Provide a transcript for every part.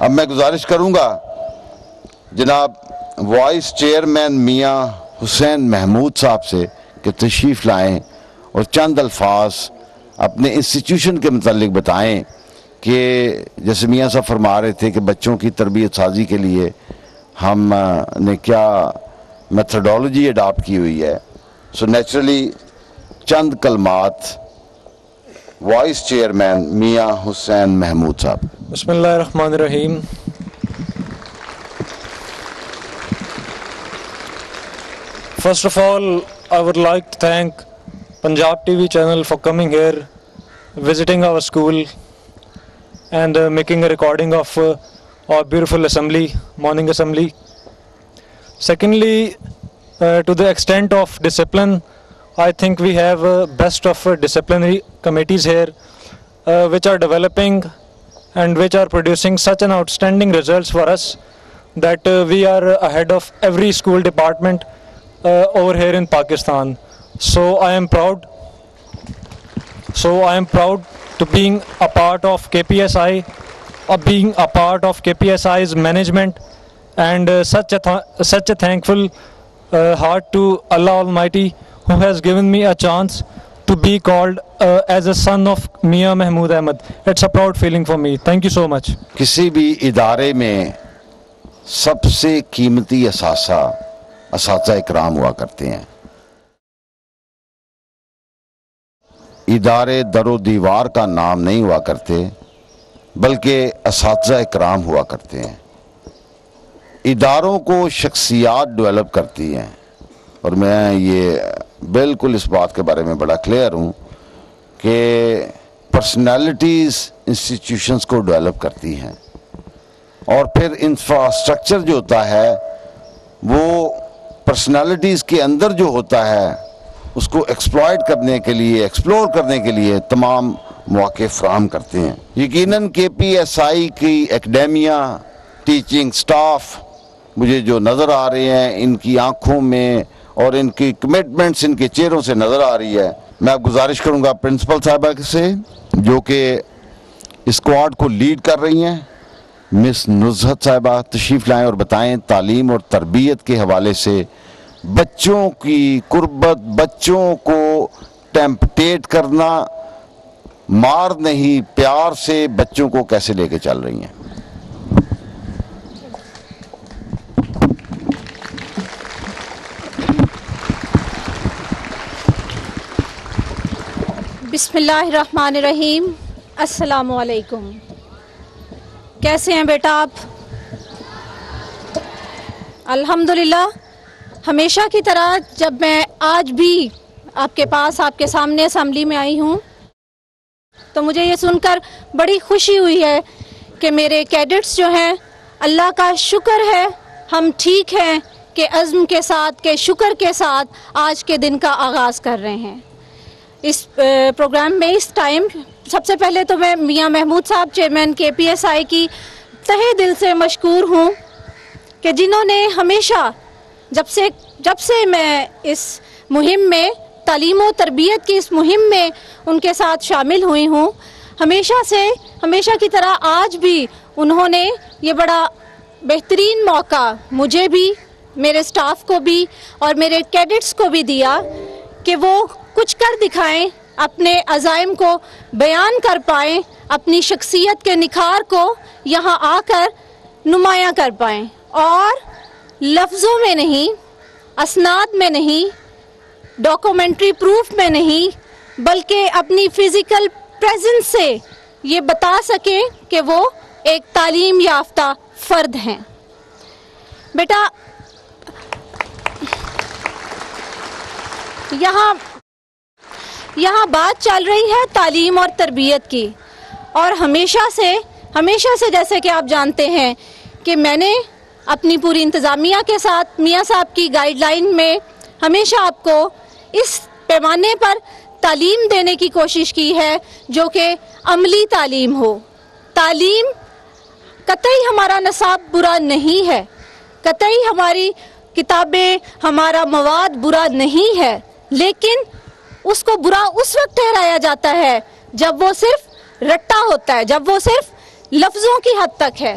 اب میں گزارش کروں گا جناب وائس چیئرمین میاں حسین محمود صاحب سے کہ تشریف لائیں اور چند الفاظ اپنے انسٹیٹیوشن کے متعلق بتائیں کہ جیسے میاں صاحب فرما رہے تھے کہ بچوں کی تربیت سازی کے لیے ہم نے کیا میتھڈالوجی اڈاپٹ کی ہوئی ہے. سو نیچرلی چند کلمات وائس چیئرمین میاں حسین محمود صاحب. بسم اللہ الرحمن الرحیم. First of all, I would like to thank Punjab TV channel for coming here, visiting our school and making a recording of our beautiful assembly, morning assembly. Secondly, to the extent of discipline, I think we have best of disciplinary committees here which are developing and which are producing such an outstanding results for us that we are ahead of every school department over here in Pakistan. So I am proud to being a part of KPSI, being a part of KPSI's management, and such a thankful heart to Allah Almighty who has given me a chance to be called as a son of Mian Mahmood Ahmed. It's a proud feeling for me. Thank you so much. کسی بھی ادارے میں سب سے قیمتی اثاثہ اساتذہ اکرام ہوا کرتے ہیں. ادارے در و دیوار کا نام نہیں ہوا کرتے بلکہ اساتذہ اکرام ہوا کرتے ہیں. اداروں کو شخصیات ڈیولپ کرتی ہیں اور میں یہ بالکل اس بات کے بارے میں بڑا کلیئر ہوں کہ پرسنالٹیز انسٹیٹیوشنز کو ڈیولپ کرتی ہیں اور پھر انفراسٹرکچر جو ہوتا ہے وہ پرسنالٹیز کے اندر جو ہوتا ہے اس کو ایکسپلائٹ کرنے کے لیے ایکسپلور کرنے کے لیے تمام مواقع فراہم کرتے ہیں. یقیناً KPSI کی اکیڈیمیا ٹیچنگ سٹاف مجھے جو نظر آ رہے ہیں ان کی آنکھوں میں اور ان کی کمٹمنٹس ان کے چہروں سے نظر آ رہی ہے. میں اب گزارش کروں گا پرنسپل صاحبہ سے جو کہ اسکواڈ کو لیڈ کر رہی ہیں مس نزہت صاحبہ تشریف لائیں اور بتائیں تعلیم اور تربیت کے حوالے سے بچوں کی قربت, بچوں کو ٹیمپٹیٹ کرنا, مار نہیں پیار سے بچوں کو کیسے لے کے چل رہی ہیں. بسم اللہ الرحمن الرحیم. السلام علیکم. کیسے ہیں بیٹا آپ؟ الحمدللہ. ہمیشہ کی طرح جب میں آج بھی آپ کے پاس آپ کے سامنے اسمبلی میں آئی ہوں تو مجھے یہ سن کر بڑی خوشی ہوئی ہے کہ میرے کیڈٹس جو ہیں اللہ کا شکر ہے ہم ٹھیک ہیں کہ عزم کے ساتھ کہ شکر کے ساتھ آج کے دن کا آغاز کر رہے ہیں. اس پروگرام میں اس ٹائم سب سے پہلے تو میں میاں محمود صاحب چیئرمین KPSI کی تہہ دل سے مشکور ہوں کہ جنہوں نے ہمیشہ جب سے میں اس مہم میں تعلیم و تربیت کی اس مہم میں ان کے ساتھ شامل ہوئی ہوں ہمیشہ کی طرح آج بھی انہوں نے یہ بڑا بہترین موقع مجھے بھی, میرے سٹاف کو بھی اور میرے کیڈٹس کو بھی دیا کہ وہ کچھ کر دکھائیں, اپنے عزائم کو بیان کر پائیں, اپنی شخصیت کے نکھار کو یہاں آ کر نمایاں کر پائیں اور لفظوں میں نہیں, اسناد میں نہیں, ڈاکومنٹری پروف میں نہیں بلکہ اپنی فزیکل پریزنس سے یہ بتا سکیں کہ وہ ایک تعلیم یافتہ فرد ہیں. بیٹا یہاں بات چل رہی ہے تعلیم اور تربیت کی اور ہمیشہ سے جیسے کہ آپ جانتے ہیں کہ میں نے اپنی پوری انتظامیہ کے ساتھ میاں صاحب کی گائیڈ لائن میں ہمیشہ آپ کو اس پیمانے پر تعلیم دینے کی کوشش کی ہے جو کہ عملی تعلیم ہو. تعلیم قطعی ہمارا نصاب برا نہیں ہے, قطعی ہماری کتابیں ہمارا مواد برا نہیں ہے, لیکن اس کو برا اس وقت ٹھہرایا جاتا ہے جب وہ صرف رٹا ہوتا ہے, جب وہ صرف لفظوں کی حد تک ہے,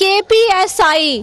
KPSI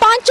5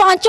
5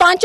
5